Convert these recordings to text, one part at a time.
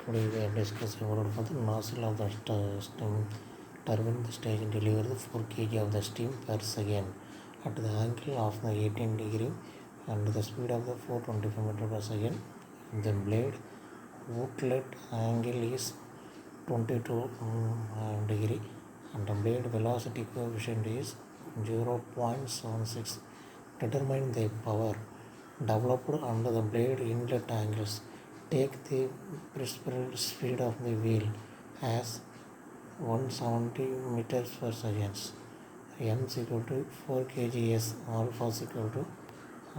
today we are discussing about the nozzle of the steam turbine. The stage delivers 4 kg of the steam per second at the angle of the 18 degree and the speed of the 425 meter per second. The blade outlet angle is 22 degree and the blade velocity coefficient is 0.76. Determine the power developed under the blade inlet angles. Take the prescribed speed of the wheel as 170 meters per second. M is equal to 4 kgs, alpha is equal to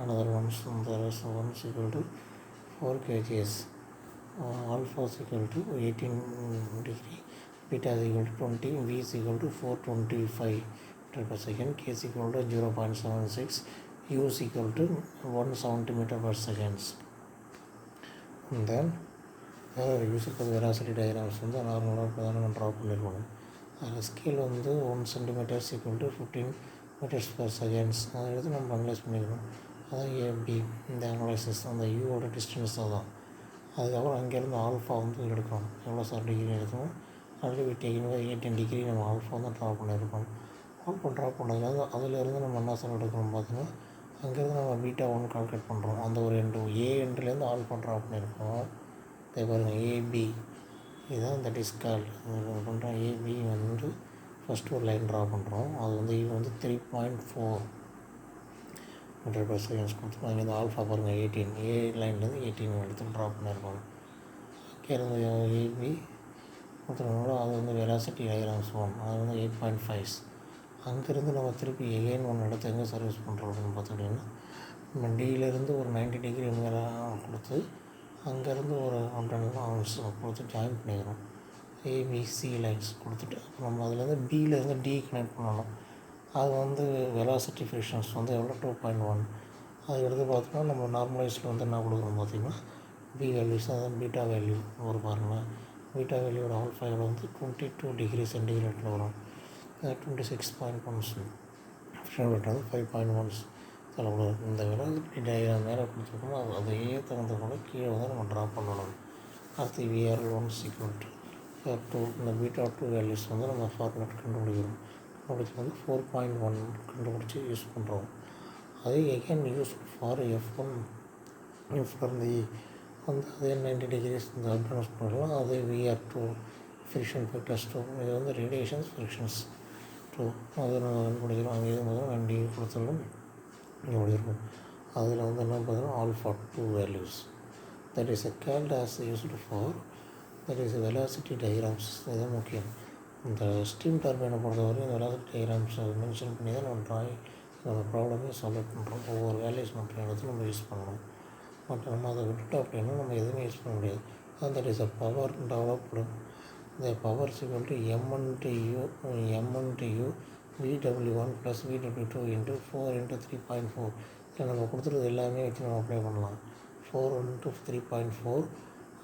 another one is equal to 4 kgs, alpha is equal to 18 degree, beta is equal to 20, V is equal to 425 meter per second, K is equal to 0.76, U is equal to 170 meter per second. And then யூஸுக்கு velocity diagrams வந்து நார்மலாக இப்போ தான் நம்ம draw பண்ணியிருக்கோம். அதில் scale வந்து 1 centimetres equal to 15 metres per seconds அதை எடுத்து நம்ம அனலைஸ் பண்ணியிருக்கோம். அதான் ஏபி இந்த அனலைசிஸ் அந்த யூவோட டிஸ்டன்ஸ் தான். அதுக்கப்புறம் அங்கேருந்து ஆல்ஃபா வந்து எடுக்கணும். எவ்வளோ சார் டிகிரி எடுக்கணும், ஆல்ரெடி டேக்கிங் 18 டிகிரி நம்ம ஆல்ஃபா வந்து ட்ரா பண்ணியிருக்கோம். ஆல்ஃபா ட்ரா பண்ணதுலேருந்து அதிலேருந்து நம்ம என்ன சார் எடுக்கணும் பார்த்தீங்கன்னா, அங்கேருந்து நம்ம பீட்டா ஒன்று கால்குலேட் பண்ணுறோம். அந்த ஒரு ஏ எண்ட்லேருந்து ஆல்ஃபா ட்ரா பண்ணியிருக்கோம். இதே பாருங்கள் ஏபி இதுதான் தட் இஸ் கால்ட் பண்ணுறோம். ஏபி வந்து ஃபஸ்ட்டு ஒரு லைன் ட்ரா பண்ணுறோம். அது வந்து இது வந்து 3.4 மீட்டர் பர் செகண்ட்ஸ் கொடுத்துருக்கோம். அங்கே வந்து ஆல்ஃபா பாருங்கள் 18, ஏ லைன்லேருந்து 18 எடுத்து ட்ரா பண்ணியிருக்கோம். அங்கேருந்து ஏபி கொடுத்துருக்கோம். அது வந்து வெலாசிட்டி டயக்ராம்ஸ் 1 அது வந்து 8.5. அங்கேருந்து நம்ம திருப்பி எகைன் ஒன்று எடுத்து எங்கே சர்வீஸ் பண்ணுறோம் அப்படின்னு பார்த்துக்கிட்டிங்கன்னா, நம்ம டியிலேருந்து ஒரு 90 டிகிரி மேலே கொடுத்து அங்கேருந்து ஒரு 100 ஆர்ம்ஸ் கொடுத்து ஜாயின் பண்ணிக்கிறோம். ஏபிசி லைன்ஸ் கொடுத்துட்டு அப்புறம் நம்ம அதுலேருந்து பியிலேருந்து டி கனெக்ட் பண்ணணும். அது வந்து வெலாசிட்டி ஃப்ரிக்ஷன்ஸ் வந்து எவ்வளோ 2.1. அது எடுத்து பார்த்தோம்னா நம்ம நார்மலைஸில் வந்து என்ன கொடுக்குறோம் பார்த்திங்கன்னா, பி வேல்யூஸ் அதான் பீட்டா வேல்யூ ஒரு பாருங்கள். பீட்டா வேல்யூவோட ஆல்ஃபா எவ்வளோ வந்து 22 டிகிரி சென்டிகிரேட்டில் வரும். 26.1 ஃப்ரிக்ஷன் ரேட் வந்து 5.1 சொல்லக்கூடாது. இந்த வெலாசிட்டி டயக்ராம் மேலே கொடுத்துருக்கோம். அதையே தகுந்த கூட கீழே வந்து நம்ம ட்ரா பண்ணணும். அடுத்து விஆர்1 ஈக்குவல் டு விஆர்2 இந்த பீட்டா 2 வேல்யூஸ் வந்து நம்ம ஃபார்முலேட் கண்டுபிடிக்கிறோம். கண்டுபிடிச்சி வந்து 4.1 கண்டுபிடிச்சி யூஸ் பண்ணுறோம். அதே again use for F1 for the வந்து அதே 90 டிகிரிஸ் இந்த அப்டர்ஸ் பண்ணலாம். அதே விஆர்2 ஃப்ரிக்ஷன் ஃபேக்டர்ஸ் 2 இது வந்து ரேடியேஷன்ஸ் ஃப்ரிக்ஷன்ஸ் 2 அதை நம்ம கண்டுபிடிக்கிறோம். அங்கே இருக்கும்போது வண்டி கொடுத்தாலும் இருக்கும். அதில் வந்து என்ன பார்த்தீங்கன்னா alpha 2 values that is called as used for that is velocity diagrams. இதுதான் முக்கியம். இந்த ஸ்டீம் டர்பைனை பொறுத்தவரைக்கும் இந்த வெலாசிட்டி டயக்ராம்ஸ் மென்ஷன் பண்ணி தான் நம்ம ப்ராப்ளமே சால்வ் பண்ணுறோம். ஒவ்வொரு வேல்யூஸ் மட்டும் எடுத்து நம்ம யூஸ் பண்ணணும். பட் நம்ம அதை விட்டுட்டோம் அப்படின்னா நம்ம எதுவுமே யூஸ் பண்ண முடியாது. That is a power developed இந்த power equal to M1 VW1 + VW2 × 4 × 3.4. இதில் நம்ம கொடுத்துருது எல்லாமே வச்சு நம்ம அப்ளை பண்ணலாம். 4 × 3.4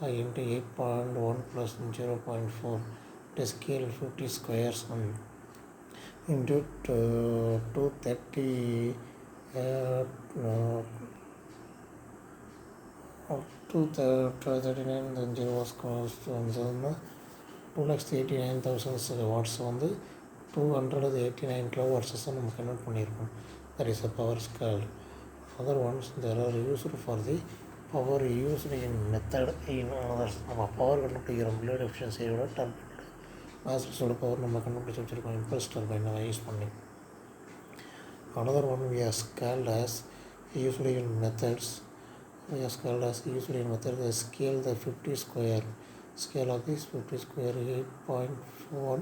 × 8.1 + 0.4 to scale 50 squares into 230 239 0 squares வந்து 2,89,000 வாட்ஸ் வந்து 289 கிலோவாட்ஸை நம்ம கன்வெர்ட் பண்ணியிருக்கோம். That is a power scale. Other ones there are used for the power used in method in others. நம்ம பவர் கண்டுபிடிக்கிறோம். பிளேட் எஃபிஷியன்சியோட டர்பைனோட மாஸ்டர்ஸோட பவர் நம்ம கண்டுபிடிச்சி வச்சுருக்கோம் இம்பல்ஸ் டர்பைன் நம்ம யூஸ் பண்ணி. another one we are scaled as usually in methods. We are scaled as usually in method. They scale the 50 square. Scale of this 50 square 8.1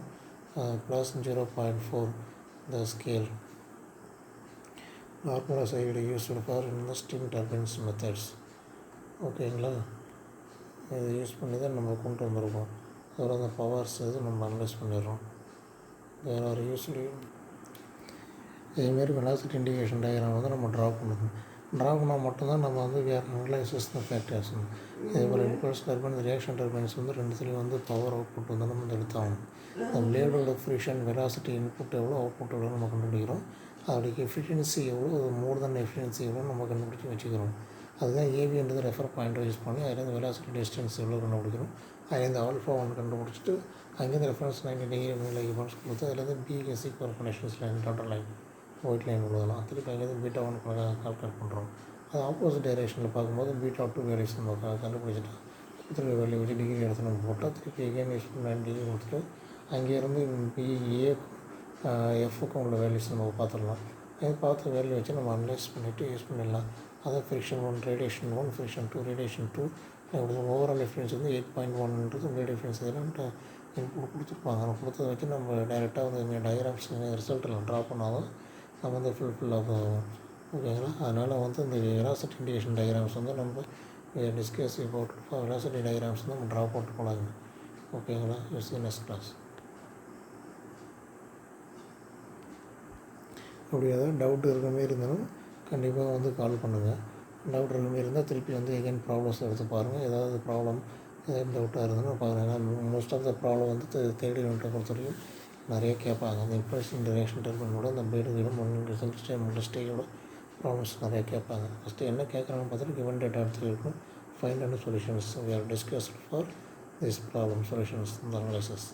plus 0.4 the scale. Normal side used for in the steam turbines methods. ஓகேங்களா, இதை use பண்ணி தான் நம்ம கொண்டு வந்திருக்கோம். அதில் அந்த powers இது நம்ம அனலைஸ் பண்ணிடுறோம். வேறு ஒரு யூஸ்லி இதேமாரி வெலாசிட்டி இண்டிகேஷன் டயக்ராம் வந்து நம்ம ட்ரா பண்ணால் மட்டும்தான் நம்ம வந்து வேறு அனலைசிஸ் தான் ஃபேக்டர்ஸ். இதே போல் இம்பல்ஸ் டர்பைன் ரியாக்ஷன் டர்பைன்ஸ் வந்து ரெண்டுத்துலேயும் வந்து பவர் அவுட்புட் வந்து நம்ம வந்து எடுத்தாகணும். அந்த பிளேடோட ஃப்ரிக்ஷன் வெலாசிட்டி இன்புட் எவ்வளோ அவுட்புட் எவ்வளோ நம்ம கண்டுபிடிக்கிறோம். அதோடைய எஃபிஷியன்சி எவ்வளோ மோர் தென் எஃபிஷியன்சி எவ்வளோ நம்ம கண்டுபிடிச்சி வச்சுக்கிறோம். அதுதான் ஏபின்றது ரெஃபர் பாயிண்ட்டை யூஸ் பண்ணி அதில் வெலாசிட்டி டிஸ்டன்ஸ் எவ்வளோ கண்டுபிடிக்கிறோம். அதுலேருந்து ஆல்ஃபா ஒன் கண்டுபிடிச்சிட்டு அங்கேருந்து ரெஃபரன்ஸ் 90 டிகிரி மேலே ஈவெண்ட்ஸ் கொடுத்து அதுலேருந்து BSc connections line daughter line white line உள்ளதெல்லாம் திருப்பி அங்கேருந்து பீட்டா ஒன் கால்குலேட் பண்ணுறோம். அது ஆப்போசிட் டைரக்ஷனில் பார்க்கும்போது பீட்டா 2 வேல்யூஸ் நம்ம கண்டுபிடிச்சிட்டு திருப்பி வேல்யூ வச்சு டிகிரி எடுத்து நம்ம போட்டால் திருப்பி எகெயின் யூஸ் 90 டிகிரி கொடுத்துட்டு அங்கேருந்து பிஏ எஃப்க்கும் உள்ள வேல்யூஸ் நம்ம பார்த்துடலாம். அது பார்த்து வேல்யூ வச்சு நம்ம அனலைஸ் பண்ணிவிட்டு யூஸ் பண்ணிடலாம். அதான் friction 1 radiation 1 friction 2 radiation 2 overall difference வந்து 8.1ன்றது ரேடியேஷன்ஸ் இதெல்லாம் இன்புட் கொடுத்துருப்பாங்க. நம்ம கொடுத்தத வச்சு நம்ம டைரெக்டாக வந்து டயக்ராம்ஸ் ரிசல்ட்டில் ட்ரா பண்ணாலும் நம்ம வந்து ஃபுல் ஆகும். ஓகேங்களா? அதனால் வந்து இந்த வெலாசிட்டி இண்டிகேஷன் டயக்ராம்ஸ் வந்து நம்ம டிஸ்கஸ் அபவுட் வெலாசிட்டி டயக்ராம்ஸ் வந்து நம்ம ட்ரா போட்டு போகலாங்க. ஓகேங்களா? Use next class. அப்படி ஏதாவது டவுட் இருக்கிற மாரி இருந்தாலும் கண்டிப்பாக வந்து கால் பண்ணுங்கள். டவுட் இருக்கிற மாரி இருந்தால் திருப்பி வந்து எகைன் ப்ராப்ளம்ஸ் எடுத்து பாருங்கள். ஏதாவது ப்ராப்ளம் ஏதாவது டவுட்டாக இருந்ததுன்னா பாருங்கள். ஏன்னா மோஸ்ட் ஆஃப் த ப்ராப்ளம் வந்து தேர்ட் யூனிட்டை பொறுத்த வரைக்கும் நிறைய கேட்பாங்க. அந்த இம்ப்ரெஷன் டைரக்ஷன் டெர்மினோட அந்த பிளேடு ரிசல்ட் ஸ்டேஜோட ப்ராப்ளம்ஸ் நிறைய கேட்பாங்க. ஃபஸ்ட்டு என்ன கேட்குறாங்கன்னு பார்த்துட்டு கிவன் டேட்டா எடுத்துக்கிட்டு find and solutions we are discussed for this problem solutions இந்த அனாலிசிஸ்.